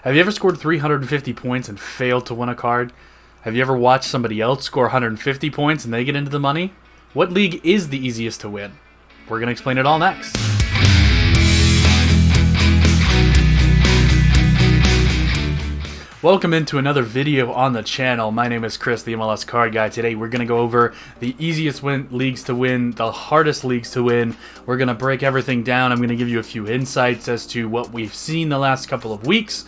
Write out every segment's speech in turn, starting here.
Have you ever scored 350 points and failed to win a card? Have you ever watched somebody else score 150 points and they get into the money? What league is the easiest to win? We're going to explain it all next. Welcome into another video on the channel. My name is Chris, the MLS Card Guy. Today we're going to go over the easiest leagues to win, the hardest leagues to win. We're going to break everything down. I'm going to give you a few insights as to what we've seen the last couple of weeks.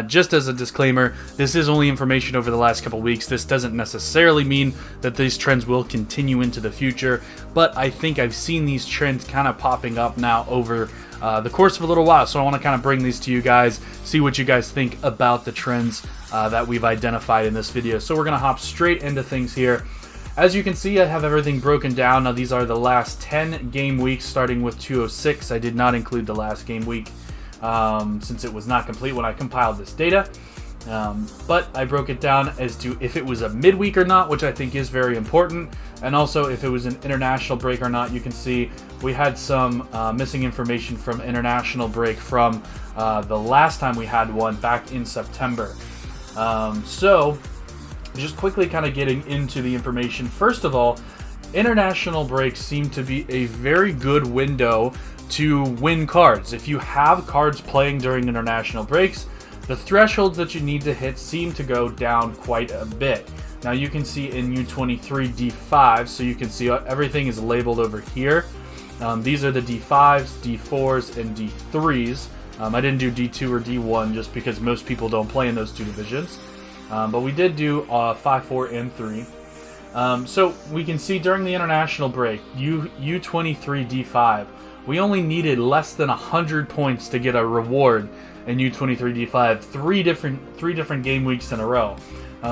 Just as a disclaimer, this is only information over the last couple of weeks. This doesn't necessarily mean that these trends will continue into the future, but I think I've seen these trends kind of popping up now over the course of a little while, so I want to kind of bring these to you guys, see what you guys think about the trends that we've identified in this video. So we're going to hop straight into things here. As you can see, I have everything broken down. Now these are the last 10 game weeks starting with 206. I did not include the last game week since it was not complete when I compiled this data. But I broke it down as to if it was a midweek or not, which I think is very important, and also if it was an international break or not. You can see we had some missing information from international break from the last time we had one back in September. So just quickly kind of getting into the information. First of all, international breaks seem to be a very good window to win cards. If you have cards playing during international breaks, the thresholds that you need to hit seem to go down quite a bit. Now you can see in U23 D5, so you can see everything is labeled over here. These are the D5s, D4s, and D3s. I didn't do D2 or D1 just because most people don't play in those two divisions. But we did do 5, 4, and 3. So we can see during the international break, U23 D5, we only needed less than 100 points to get a reward in U23 D5, three different game weeks in a row.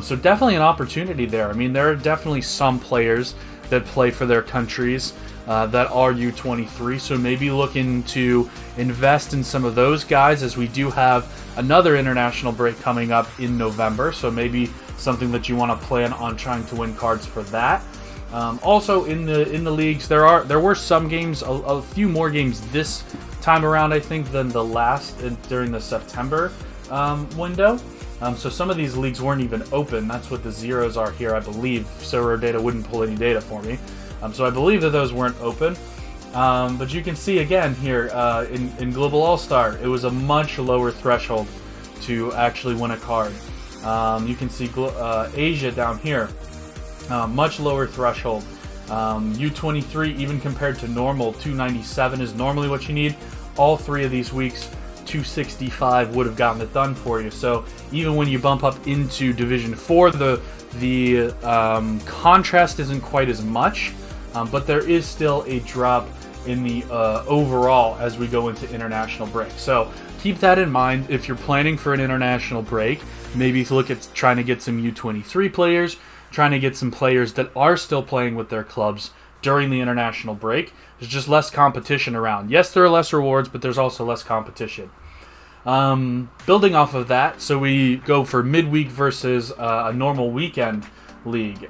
So definitely an opportunity there. I mean, there are definitely some players that play for their countries that are U23, so maybe looking to invest in some of those guys, as we do have another international break coming up in November, so maybe something that you want to plan on trying to win cards for that. Also in the leagues, there were some games, a few more games this time around, I think, than the last during the September window. So some of these leagues weren't even open. That's what the zeros are here, I believe. Sorare data wouldn't pull any data for me. So I believe that those weren't open. But you can see again here in Global All-Star, it was a much lower threshold to actually win a card. You can see Asia down here, much lower threshold. U23, even compared to normal, 297 is normally what you need. All three of these weeks, 265 would have gotten it done for you. So even when you bump up into Division 4, the contrast isn't quite as much, but there is still a drop in the overall as we go into international break. So keep that in mind if you're planning for an international break. Maybe look at trying to get some U23 players, trying to get some players that are still playing with their clubs during the international break. There's just less competition around. Yes, there are less rewards, but there's also less competition. Building off of that, so we go for midweek versus a normal weekend league.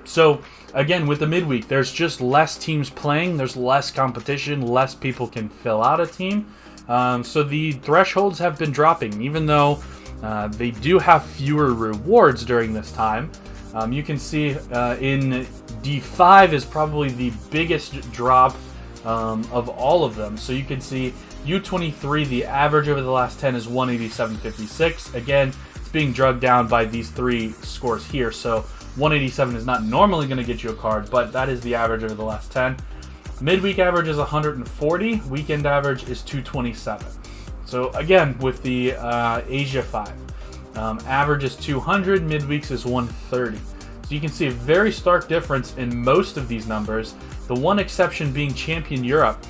So again, with the midweek, there's just less teams playing, there's less competition, less people can fill out a team. So the thresholds have been dropping, even though they do have fewer rewards during this time. You can see in D5 is probably the biggest drop of all of them. So you can see U23, the average over the last 10 is 187.56. Again, it's being drugged down by these three scores here. So 187 is not normally going to get you a card, but that is the average over the last 10. Midweek average is 140. Weekend average is 227. So again, with the Asia 5. Average is 200, midweeks is 130. So you can see a very stark difference in most of these numbers. The one exception being Champion Europe,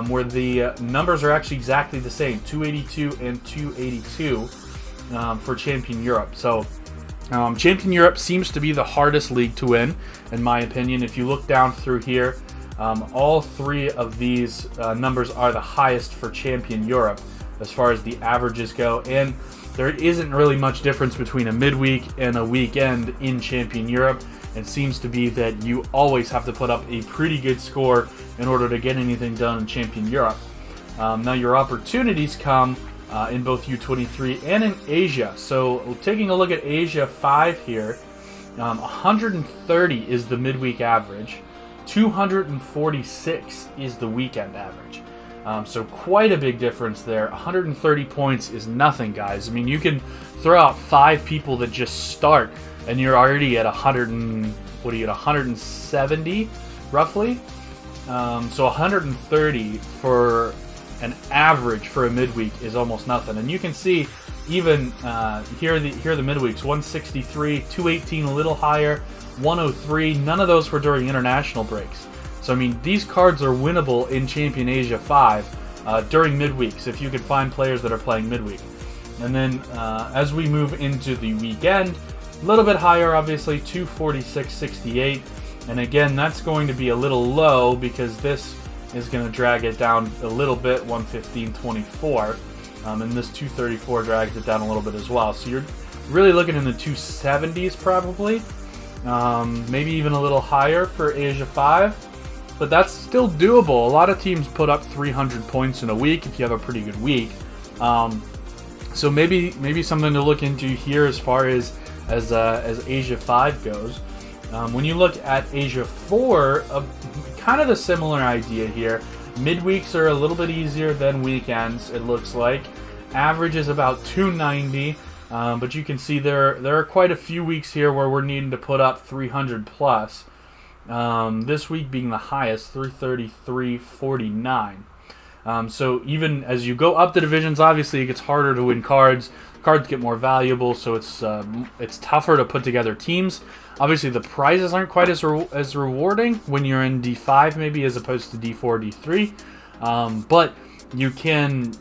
where the numbers are actually exactly the same, 282 and 282 for Champion Europe. So Champion Europe seems to be the hardest league to win, in my opinion. If you look down through here, all three of these numbers are the highest for Champion Europe as far as the averages go, and there isn't really much difference between a midweek and a weekend in Champion Europe. It seems to be that you always have to put up a pretty good score in order to get anything done in Champion Europe. Now your opportunities come in both U23 and in Asia. So taking a look at Asia 5 here, 130 is the midweek average, 246 is the weekend average. So quite a big difference there. 130 points is nothing, guys. I mean, you can throw out 5 people that just start, and you're already at 170 roughly. So 130 for an average for a midweek is almost nothing. And you can see even here are the midweeks: 163, 218, a little higher, 103. None of those were during international breaks. So I mean, these cards are winnable in Champion Asia 5 during midweeks if you can find players that are playing midweek. And then as we move into the weekend, a little bit higher, obviously, 246.68. And again, that's going to be a little low because this is going to drag it down a little bit, 115.24. And this 234 drags it down a little bit as well. So you're really looking in the 270s probably. Maybe even a little higher for Asia 5. But that's still doable. A lot of teams put up 300 points in a week if you have a pretty good week. So maybe something to look into here as far as Asia 5 goes. When you look at Asia 4, kind of a similar idea here. Midweeks are a little bit easier than weekends, it looks like. Average is about 290, but you can see there are quite a few weeks here where we're needing to put up 300 plus. This week being the highest, 333.49. So even as you go up the divisions, obviously it gets harder to win cards. Cards get more valuable, so it's tougher to put together teams. Obviously, the prizes aren't quite as rewarding when you're in D5 maybe as opposed to D4, D3. But you can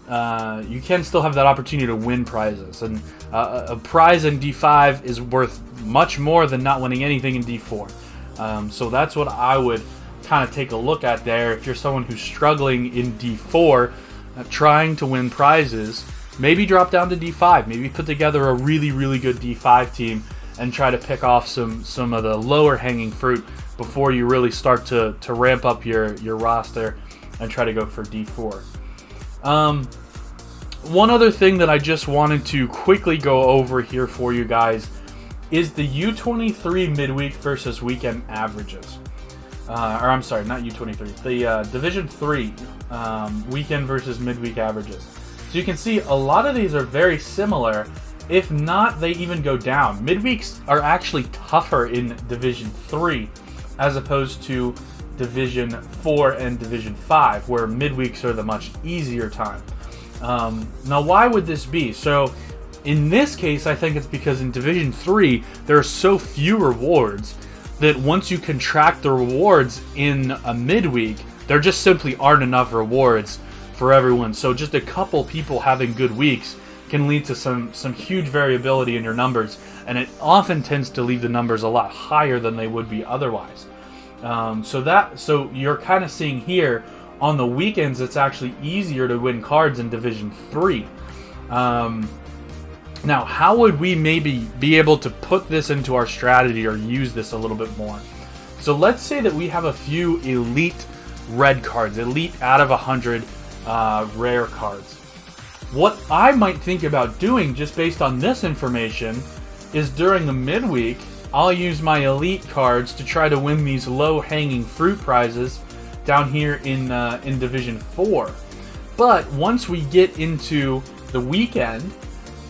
still have that opportunity to win prizes, and a prize in D5 is worth much more than not winning anything in D4. So that's what I would kind of take a look at there. If you're someone who's struggling in D4, trying to win prizes, maybe drop down to D5. Maybe put together a really, really good D5 team and try to pick off some of the lower hanging fruit before you really start to ramp up your roster and try to go for D4. One other thing that I just wanted to quickly go over here for you guys is the U23 midweek versus weekend averages. Or I'm sorry, not U23. The Division 3 weekend versus midweek averages. So you can see a lot of these are very similar. If not, they even go down. Midweeks are actually tougher in Division 3 as opposed to Division 4 and Division 5, where midweeks are the much easier time. Now, why would this be? So, in this case, I think it's because in Division 3, there are so few rewards that once you contract the rewards in a midweek, there just simply aren't enough rewards for everyone. So just a couple people having good weeks can lead to some huge variability in your numbers, and it often tends to leave the numbers a lot higher than they would be otherwise. So you're kind of seeing here on the weekends it's actually easier to win cards in Division 3. Now, how would we maybe be able to put this into our strategy or use this a little bit more? So let's say that we have a few elite red cards, elite out of 100 rare cards. What I might think about doing, just based on this information, is during the midweek, I'll use my elite cards to try to win these low-hanging fruit prizes down here in Division 4. But once we get into the weekend,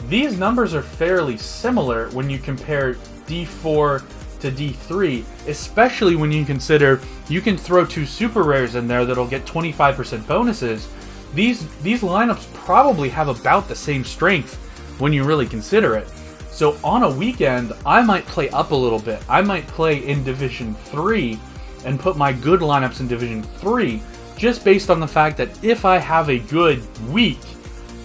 these numbers are fairly similar when you compare D4 to D3, especially when you consider you can throw 2 super rares in there that'll get 25% bonuses. These lineups probably have about the same strength when you really consider it. So on a weekend, I might play up a little bit. I might play in Division 3 and put my good lineups in Division 3, just based on the fact that if I have a good week,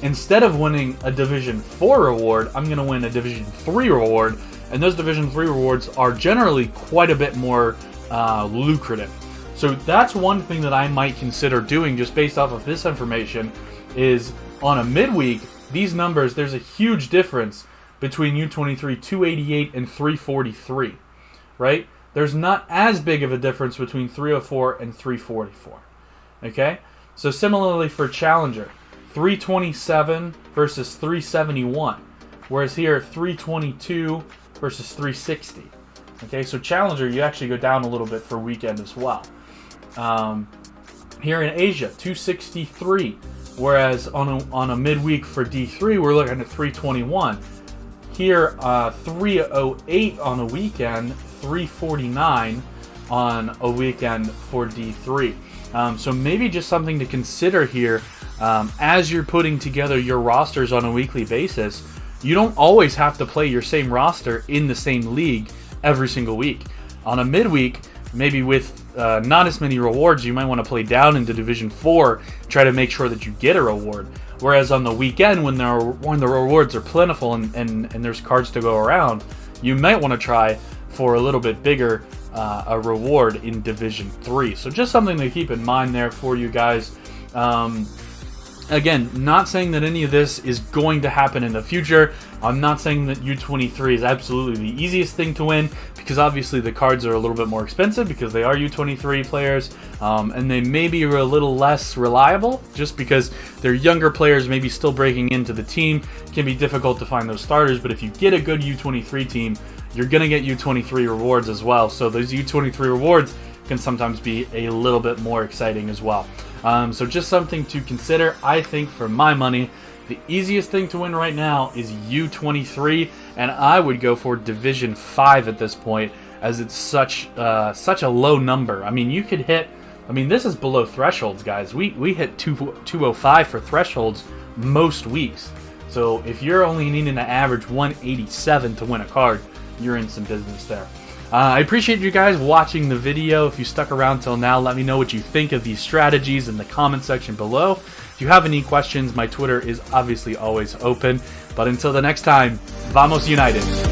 instead of winning a Division 4 reward, I'm going to win a Division 3 reward, and those Division 3 rewards are generally quite a bit more lucrative. So that's one thing that I might consider doing just based off of this information, is on a midweek, these numbers, there's a huge difference between U23 288 and 343, right? There's not as big of a difference between 304 and 344, okay? So similarly for Challenger, 327 versus 371. Whereas here, 322 versus 360. Okay, so Challenger, you actually go down a little bit for weekend as well. Here in Asia, 263. Whereas on a midweek for D3, we're looking at 321. Here, 308 on a weekend, 349 on a weekend for D3. So maybe just something to consider here as you're putting together your rosters on a weekly basis. You don't always have to play your same roster in the same league every single week. On a midweek, maybe with not as many rewards, you might want to play down into Division 4, try to make sure that you get a reward. Whereas on the weekend, when the rewards are plentiful and there's cards to go around, you might want to try for a little bit bigger a reward in Division 3. So just something to keep in mind there for you guys. Again, not saying that any of this is going to happen in the future. I'm not saying that U23 is absolutely the easiest thing to win, because obviously the cards are a little bit more expensive because they are U23 players, and they maybe are a little less reliable just because they're younger players, maybe still breaking into the team. It can be difficult to find those starters, but if you get a good U23 team, you're going to get U23 rewards as well. So those U23 rewards can sometimes be a little bit more exciting as well. So just something to consider. I think for my money, the easiest thing to win right now is U23, and I would go for Division 5 at this point, as it's such a low number. I mean, you could hit, this is below thresholds, guys. We hit 205 for thresholds most weeks. So if you're only needing to average 187 to win a card, you're in some business there. I appreciate you guys watching the video. If you stuck around till now, let me know what you think of these strategies in the comment section below. If you have any questions, my Twitter is obviously always open. But until the next time, Vamos United!